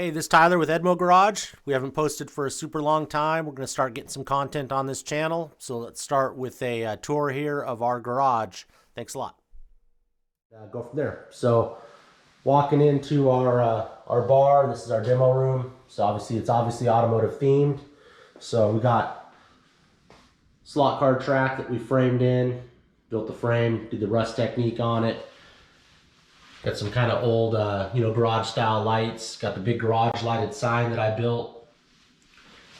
Hey, this is Tyler with EDMOGARAGE. We haven't posted for a super long time. We're going to start getting some content on this channel. So let's start with a tour here of our garage. Thanks a lot. Go from there. So walking into our bar, this is our demo room. So it's obviously automotive themed. So we got slot car track that we framed in, built the frame, did the rust technique on it. Got some kind of old, garage style lights. Got the big garage lighted sign that I built.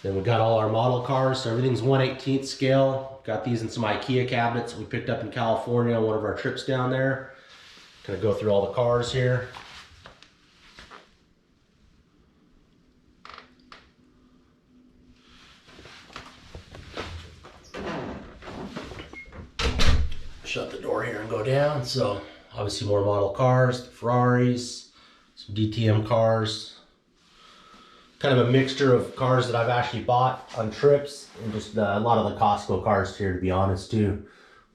Then we got all our model cars. So everything's 1/18 scale. Got these in some IKEA cabinets we picked up in California on one of our trips down there. Gonna go through all the cars here. Shut the door here and go down. So obviously more model cars, the Ferraris, some DTM cars. Kind of a mixture of cars that I've actually bought on trips and just a lot of the Costco cars here, to be honest, too.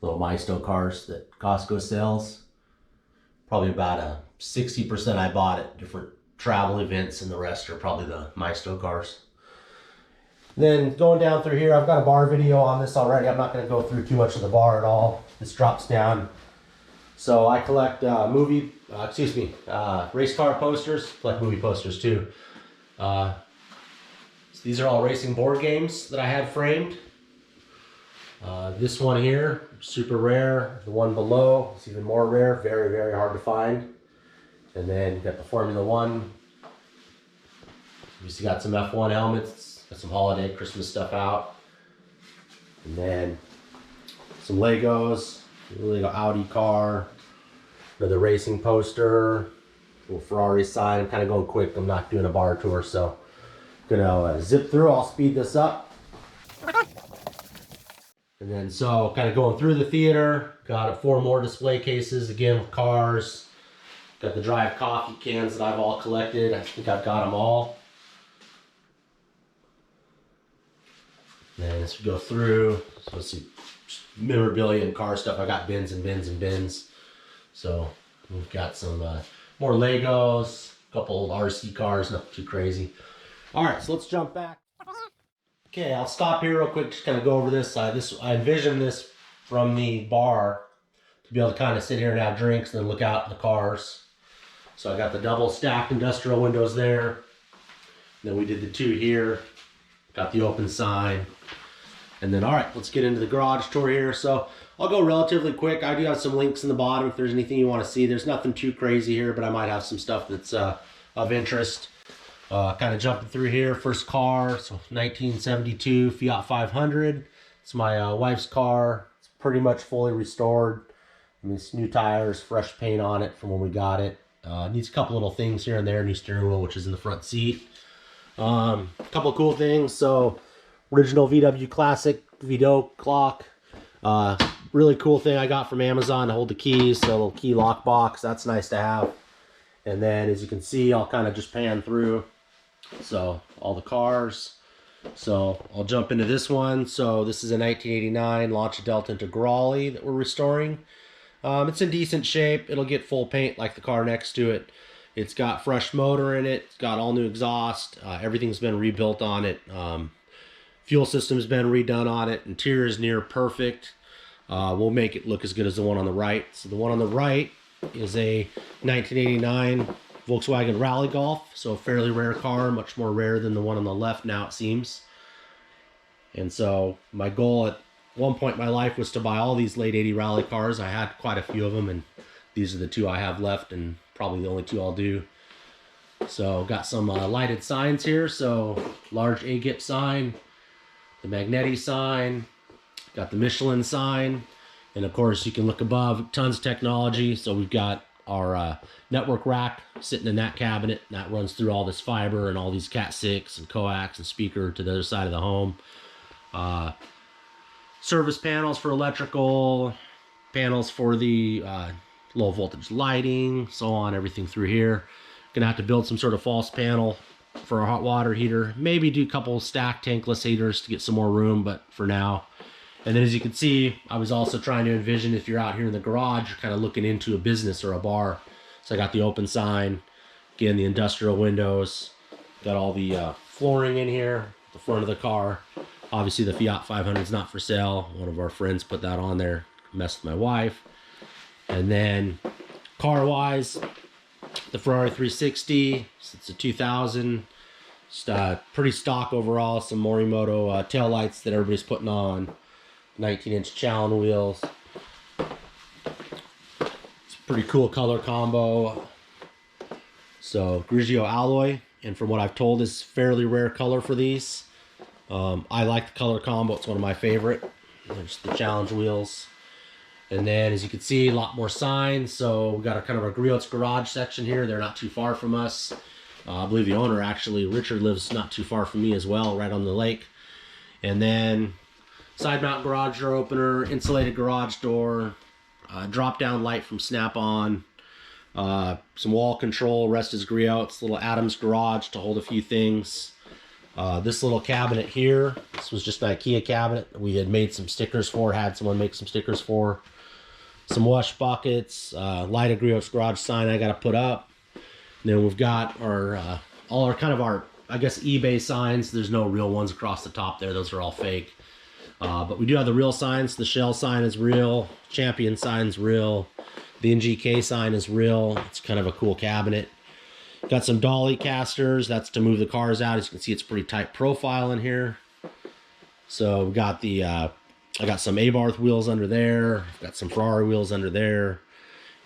Little Maisto cars that Costco sells. Probably about 60% I bought at different travel events, and the rest are probably the Maisto cars. Then going down through here, I've got a bar video on this already. I'm not going to go through too much of the bar at all. This drops down. So I collect race car posters, collect movie posters too. So these are all racing board games that I had framed. This one here, super rare. The one below is even more rare, very, very hard to find. And then you got the Formula One. Obviously got some F1 helmets, got some holiday Christmas stuff out. And then some Legos. Little Audi car, another racing poster, little Ferrari sign. I'm kind of going quick. I'm not doing a bar tour, so I'm gonna zip through. I'll speed this up. And then so kind of going through the theater, got 4 more display cases, again with cars. Got the Drive coffee cans that I've all collected. I think I've got them all. And then as we go through, so let's see. Memorabilia and car stuff. I got bins and bins and bins. So we've got some more Legos, a couple old RC cars, nothing too crazy. All right, so let's jump back. Okay, I'll stop here real quick, just kind of go over this. I envisioned this from the bar to be able to kind of sit here and have drinks and then look out at the cars. So I got the double stacked industrial windows there. Then we did the 2 here. Got the open sign. And then, all right, let's get into the garage tour here. So I'll go relatively quick. I do have some links in the bottom if there's anything you want to see. There's nothing too crazy here, but I might have some stuff that's of interest. Kind of jumping through here. First car, so 1972 Fiat 500. It's my wife's car. It's pretty much fully restored. I mean, it's new tires, fresh paint on it from when we got it. Needs a couple little things here and there. New steering wheel, which is in the front seat. A couple of cool things. So original VW Classic Vito clock. Really cool thing I got from Amazon to hold the keys. So a little key lock box. That's nice to have. And then as you can see, I'll kind of just pan through. So all the cars. So I'll jump into this one. So this is a 1989 Lancia Delta Integrale that we're restoring. It's in decent shape. It'll get full paint like the car next to it. It's got fresh motor in it. It's got all new exhaust. Everything's been rebuilt on it. Fuel system's been redone on it. Interior is near perfect. We'll make it look as good as the one on the right. So the one on the right is a 1989 Volkswagen Rally Golf. So a fairly rare car, much more rare than the one on the left now, it seems. And so my goal at one point in my life was to buy all these late 80 rally cars. I had quite a few of them, and these are the 2 I have left, and probably the only 2 I'll do. So got some lighted signs here. So large AGIP sign. The Magneti sign, got the Michelin sign, and of course you can look above, tons of technology. So we've got our network rack sitting in that cabinet, and that runs through all this fiber and all these Cat6 and coax and speaker to the other side of the home. Service panels for electrical, panels for the low voltage lighting, so on, everything through here. Gonna have to build some sort of false panel for a hot water heater, maybe do a couple stacked tankless heaters to get some more room, but for now. And then as you can see, I was also trying to envision if you're out here in the garage, you're kind of looking into a business or a bar. So I got the open sign, again, the industrial windows, Got all the flooring in here, the front of the car. Obviously the Fiat 500 is not for sale. One of our friends put that on there, messed with my wife. And then car wise, the Ferrari 360, it's a 2000. Just pretty stock overall. Some Morimoto tail lights that everybody's putting on. 19-inch Challen wheels. It's a pretty cool color combo. So Grigio alloy, and from what I've told, is fairly rare color for these. I like the color combo. It's one of my favorite. There's the challenge wheels. And then, as you can see, a lot more signs. So we got a kind of a Griot's garage section here. They're not too far from us. I believe the owner, actually, Richard, lives not too far from me as well, right on the lake. And then side mount garage door opener, insulated garage door, drop down light from Snap-on, some wall control. Rest is Griot's. Little Adams garage to hold a few things. This little cabinet here, this was just an IKEA cabinet we had made some stickers for, had someone make some stickers for. Some wash buckets, light of Griot's garage sign I got to put up. And then we've got our all our kind of our, I guess, eBay signs. There's no real ones across the top there. Those are all fake. But we do have the real signs. The Shell sign is real. Champion sign's real. The NGK sign is real. It's kind of a cool cabinet. Got some dolly casters. That's to move the cars out. As you can see, it's pretty tight profile in here. So we got the I got some Abarth wheels under there. I've got some Ferrari wheels under there.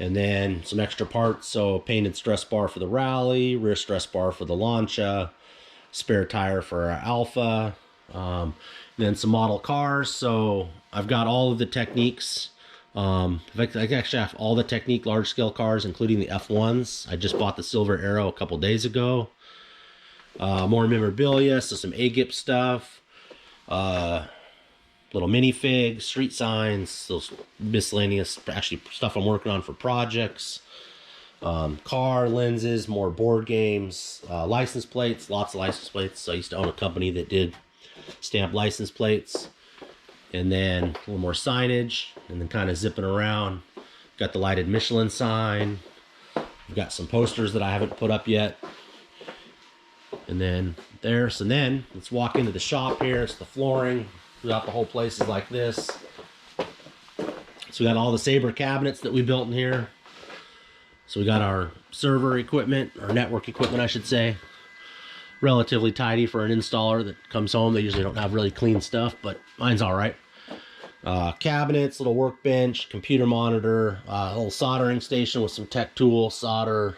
And then some extra parts. So painted stress bar for the Rally, rear stress bar for the Lancia, spare tire for our Alpha, then some model cars. So I've got all of the Techniques. I actually have all the Technique large scale cars, including the F1s. I just bought the Silver Arrow a couple days ago. More memorabilia, so some AGIP stuff. Little minifigs, street signs, those miscellaneous actually stuff I'm working on for projects. Car lenses, more board games, license plates, lots of license plates. So I used to own a company that did stamp license plates. And then a little more signage, and then kind of zipping around. Got the lighted Michelin sign. We've got some posters that I haven't put up yet. And then there, so then let's walk into the shop here. It's the flooring throughout the whole place is like this. So we got all the Sabre cabinets that we built in here. So we got our server equipment, or network equipment I should say. Relatively tidy for an installer that comes home. They usually don't have really clean stuff, but mine's all right. Cabinets, little workbench, computer monitor, a little soldering station with some tech tools, solder,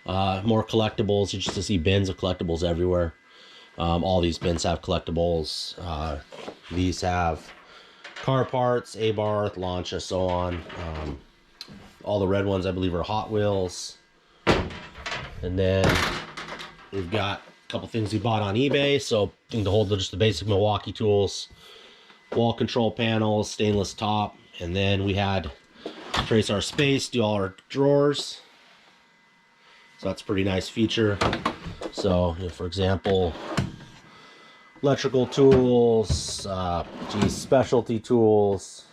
more collectibles. You just see bins of collectibles everywhere. All these bins have collectibles. These have car parts, Abarth, Lancia, so on. All the red ones I believe are Hot Wheels. And then we've got a couple things we bought on eBay. So thing to hold just the basic Milwaukee tools, wall control panels, stainless top, and then we had trace our space, do all our drawers. So that's a pretty nice feature. So, you know, for example, electrical tools, specialty tools.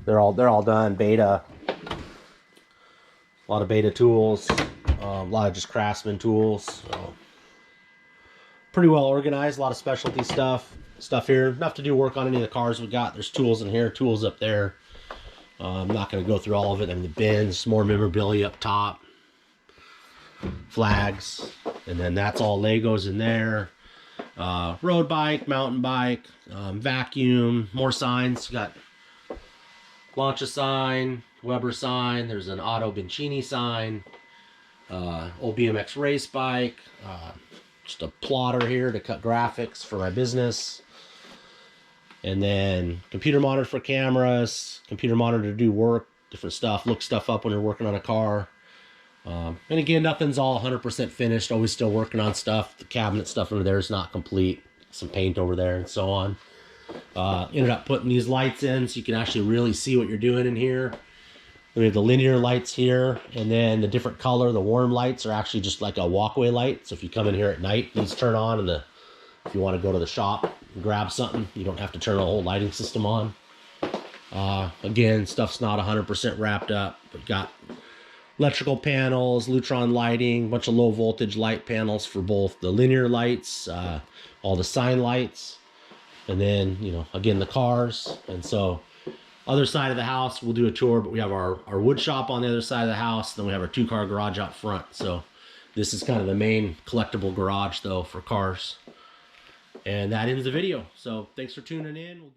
They're all done. Beta. A lot of Beta tools. A lot of just Craftsman tools. So, pretty well organized. A lot of specialty stuff here. Enough to do work on any of the cars we got. There's tools in here, tools up there. I'm not going to go through all of it. I mean, the bins, more memorabilia up top. Flags, and then that's all Legos in there. Road bike, mountain bike, vacuum, more signs. Got Lancia sign, Weber sign. There's an Auto Bincini sign. Old BMX race bike. Just a plotter here to cut graphics for my business. And then computer monitor for cameras, computer monitor to do work, different stuff, look stuff up when you're working on a car. And again, nothing's all 100% finished. Always still working on stuff. The cabinet stuff under there is not complete. Some paint over there and so on. Ended up putting these lights in so you can actually really see what you're doing in here. We have the linear lights here, and then the different color, the warm lights are actually just like a walkway light. So if you come in here at night, these turn on, and if you want to go to the shop and grab something, you don't have to turn a whole lighting system on. Again, stuff's not 100% wrapped up, but got electrical panels, Lutron lighting, a bunch of low voltage light panels for both the linear lights, all the sign lights, and then, you know, again, the cars. And so other side of the house, we'll do a tour, but we have our wood shop on the other side of the house. Then we have our 2-car garage out front. So this is kind of the main collectible garage though for cars. And that ends the video. So thanks for tuning in.